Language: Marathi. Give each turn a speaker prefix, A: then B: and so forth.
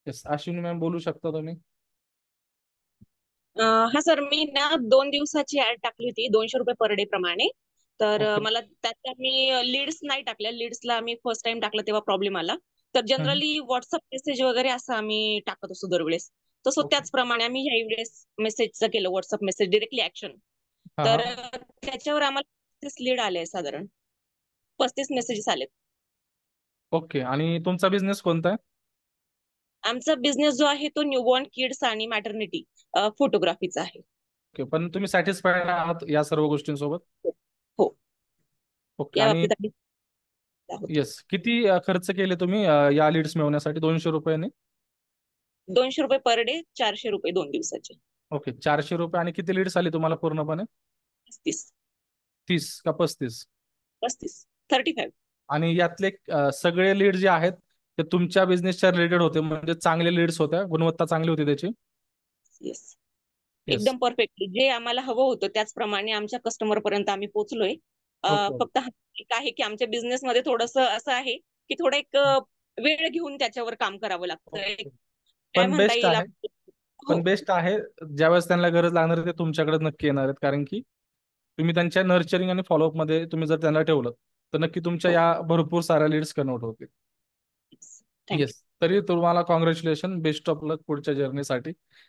A: येस, अश्विनी मॅम बोलू शकता तुम्ही.
B: हा सर, मी ना 2 दिवसाची ऍड टाकली होती, 200 रुपये पर डे प्रमाणे. तर
A: ओके.
B: मला त्यात मी लीड्स नाही टाकल्या. लीड्सला आम्ही फर्स्ट टाइम टाकलं तेव्हा प्रॉब्लेम आला. तर जनरली व्हॉट्सअप मेसेज वगैरे असं आम्ही टाकत असतो दरवेळेस. तसं
A: ओके.
B: त्याचप्रमाणे आम्ही ह्याही वेळेस मेसेजचं केलं, व्हॉट्सअप मेसेज डिरेक्टली ऍक्शन.
A: हा
B: तर
A: हा.
B: त्याच्यावर आम्हाला 35 लीड आले, साधारण 35 मेसेजेस आले.
A: ओके, आणि तुमचा बिझनेस कोणता आहे?
B: आमचा बिझनेस जो आहे तो न्यूबॉर्न किड्स आणि मॅटर्निटी फोटोग्राफीचा आहे.
A: ओके, पण तुम्ही सॅटिस्फाईड आहात या सर्व गोष्टींसोबत?
B: हो,
A: ओके.
B: या
A: आणि
B: बाबतीत आम्ही आहोत.
A: येस, किती खर्च केले तुम्ही या लीड्स मिळवण्यासाठी 200 रुपयाने?
B: 200 रुपये पर डे, 400 रुपये 2 दिवसाचे.
A: ओके, 400 रुपये. आणि किती लीड्स आली तुम्हाला पूर्णपणे?
B: 35.
A: 30 का 35?
B: 35. 35.
A: आणि यातले सगळे लीड जे आहेत ते तुमच्या बिझनेसच्या रिलेटेड होते, म्हणजे चांगले लीड्स होत्या, गुणवत्ता चांगली होती त्याची?
B: येस.
A: येस.
B: एकदम परफेक्टली जे आम्हाला हवं होतं त्याचप्रमाणे आमच्या कस्टमर पर्यंत आम्ही पोहोचलोय.
A: ओके.
B: फक्त एक आहे की आमच्या बिझनेस मध्ये थोडस असं आहे की थोडं एक वेळ घेऊन त्याच्यावर काम करावं लागतं. एक
A: ओके.
B: काय
A: पण
B: म्हणता
A: बेस्ट
B: येईल
A: आहे.
B: हो.
A: पण बेस्ट आहे. ज्यावेळेस त्यांना गरज लागणार आहे ते तुमच्याकडे नक्की येणार आहेत, कारण की तुम्ही त्यांच्या नर्चरिंग आणि फॉलोअप मध्ये तुम्ही जर त्यांना ठेवलं तर नक्की तुमच्या
B: हो.
A: या भरपूर साऱ्या लीड्स कन्वर्ट होतील.
B: थँक्यू.
A: येस, तरी तुम्हाला कॉंग्रॅच्युलेशन, बेस्ट ऑफ लक पुढच्या जर्नीसाठी.